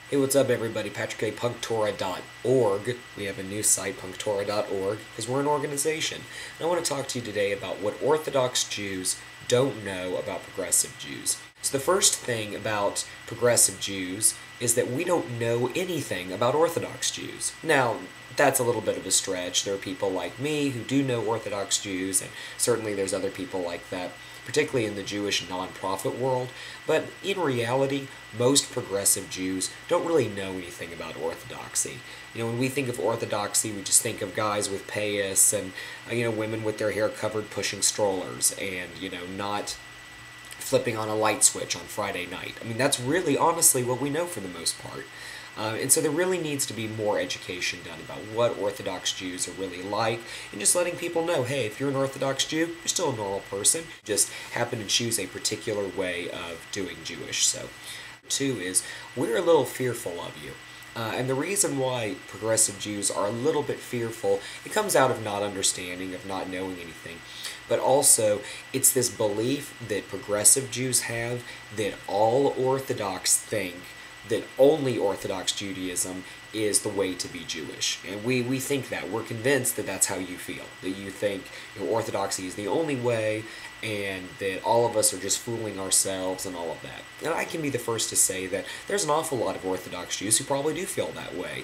Hey, what's up, everybody? PatrickA.Punctora.org. We have a new site, Punctora.org, because we're an organization. And I want to talk to you today about what Orthodox Jews don't know about progressive Jews. So the first thing about progressive Jews is that we don't know anything about Orthodox Jews. Now, that's a little bit of a stretch. There are people like me who do know Orthodox Jews, and certainly there's other people like that, particularly in the Jewish nonprofit world. But in reality, most progressive Jews don't really know anything about Orthodoxy. When we think of Orthodoxy, we just think of guys with payas and, women with their hair covered pushing strollers and, not flipping on a light switch on Friday night. I mean, that's really honestly what we know for the most part. And so there really needs to be more education done about what Orthodox Jews are really like, and just letting people know, hey, if you're an Orthodox Jew, you're still a normal person, just happen to choose a particular way of doing Jewish. So, two is, we're a little fearful of you. And the reason why progressive Jews are a little bit fearful, it comes out of not understanding, of not knowing anything. But also, it's this belief that progressive Jews have that all Orthodox think that only Orthodox Judaism is the way to be Jewish. And we think that. We're convinced that that's how you feel. That you think Orthodoxy is the only way, and that all of us are just fooling ourselves and all of that. And I can be the first to say that there's an awful lot of Orthodox Jews who probably do feel that way.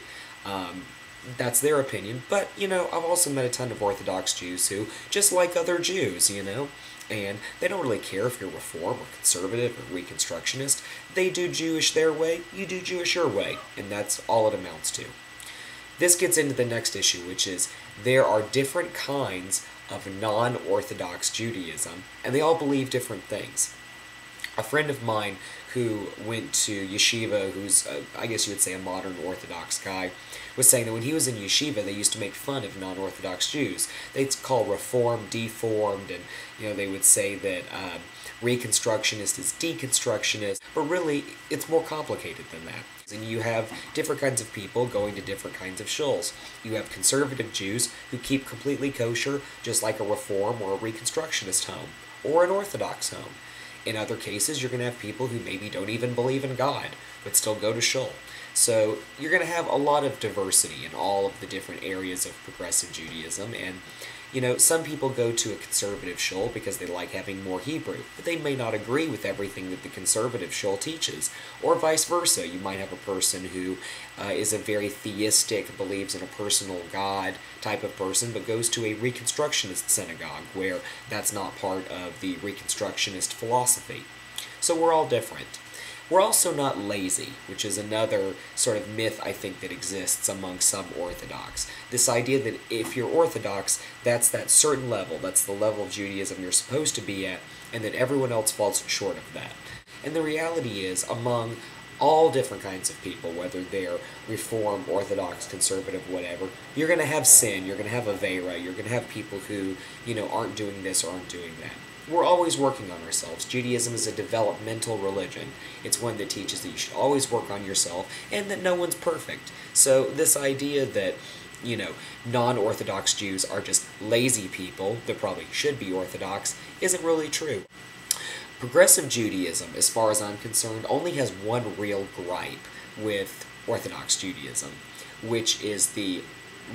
That's their opinion, but, I've also met a ton of Orthodox Jews who, just like other Jews, and they don't really care if you're Reform or Conservative or Reconstructionist. They do Jewish their way, you do Jewish your way, and that's all it amounts to. This gets into the next issue, which is there are different kinds of non-Orthodox Judaism, and they all believe different things. A friend of mine who went to yeshiva, who's, I guess you would say, a modern Orthodox guy, was saying that when he was in yeshiva, they used to make fun of non-Orthodox Jews. They'd call Reform deformed, and they would say that Reconstructionist is deconstructionist, but really, it's more complicated than that. And you have different kinds of people going to different kinds of shuls. You have conservative Jews who keep completely kosher, just like a Reform or a Reconstructionist home, or an Orthodox home. In other cases, you're going to have people who maybe don't even believe in God, but still go to shul. So you're going to have a lot of diversity in all of the different areas of progressive Judaism, and some people go to a conservative shul because they like having more Hebrew, but they may not agree with everything that the conservative shul teaches, or vice versa. You might have a person who is a very theistic, believes in a personal God type of person, but goes to a Reconstructionist synagogue where that's not part of the Reconstructionist philosophy. So we're all different. We're also not lazy, which is another sort of myth I think that exists among some Orthodox. This idea that if you're Orthodox, that's that certain level, that's the level of Judaism you're supposed to be at, and that everyone else falls short of that. And the reality is, among all different kinds of people, whether they're Reform, Orthodox, Conservative, whatever, you're going to have sin, you're going to have Avera, you're going to have people who, aren't doing this or aren't doing that. We're always working on ourselves. Judaism is a developmental religion. It's one that teaches that you should always work on yourself and that no one's perfect. So this idea that, non-Orthodox Jews are just lazy people that probably should be Orthodox isn't really true. Progressive Judaism, as far as I'm concerned, only has one real gripe with Orthodox Judaism, which is the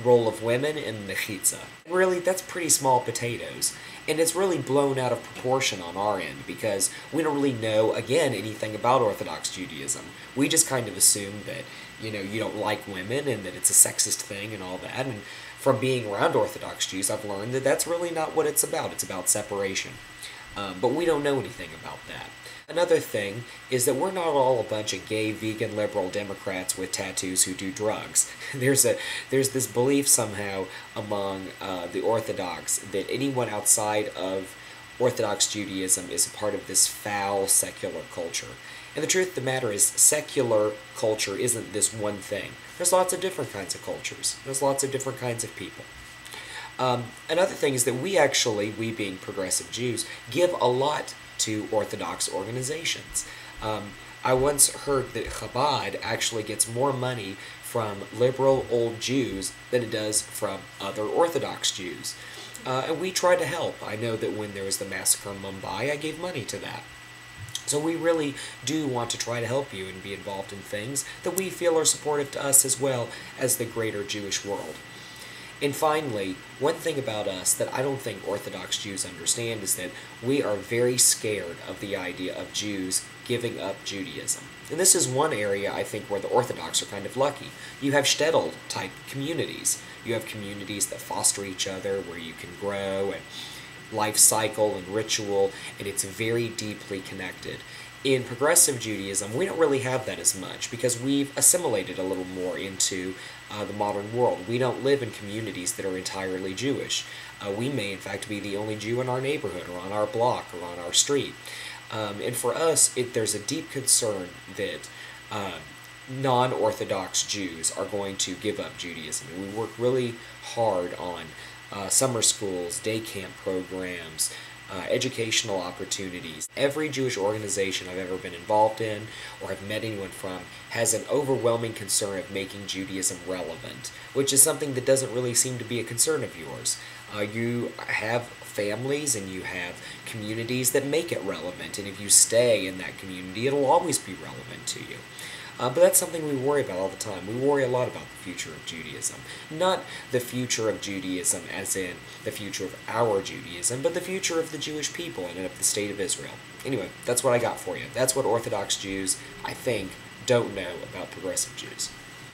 role of women in the chitza. Really, that's pretty small potatoes, and it's really blown out of proportion on our end because we don't really know, again, anything about Orthodox Judaism. We just kind of assume that, you don't like women and that it's a sexist thing and all that, and from being around Orthodox Jews, I've learned that that's really not what it's about. It's about separation. But we don't know anything about that. Another thing is that we're not all a bunch of gay, vegan, liberal Democrats with tattoos who do drugs. There's this belief somehow among the Orthodox that anyone outside of Orthodox Judaism is a part of this foul, secular culture. And the truth of the matter is, secular culture isn't this one thing. There's lots of different kinds of cultures. There's lots of different kinds of people. Another thing is that we being progressive Jews, give a lot to Orthodox organizations. I once heard that Chabad actually gets more money from liberal old Jews than it does from other Orthodox Jews. And we try to help. I know that when there was the massacre in Mumbai, I gave money to that. So we really do want to try to help you and be involved in things that we feel are supportive to us as well as the greater Jewish world. And finally, one thing about us that I don't think Orthodox Jews understand is that we are very scared of the idea of Jews giving up Judaism. And this is one area I think where the Orthodox are kind of lucky. You have shtetl type communities. You have communities that foster each other, where you can grow and life cycle and ritual, and it's very deeply connected. In progressive Judaism, we don't really have that as much because we've assimilated a little more into the modern world. We don't live in communities that are entirely Jewish. We may, in fact, be the only Jew in our neighborhood or on our block or on our street. And for us, there's a deep concern that non-Orthodox Jews are going to give up Judaism. And we work really hard on summer schools, day camp programs, educational opportunities. Every Jewish organization I've ever been involved in or have met anyone from has an overwhelming concern of making Judaism relevant, which is something that doesn't really seem to be a concern of yours. You have families and you have communities that make it relevant, and if you stay in that community, it'll always be relevant to you. But that's something we worry about all the time. We worry a lot about the future of Judaism. Not the future of Judaism as in the future of our Judaism, but the future of the Jewish people and of the state of Israel. Anyway, that's what I got for you. That's what Orthodox Jews, I think, don't know about progressive Jews.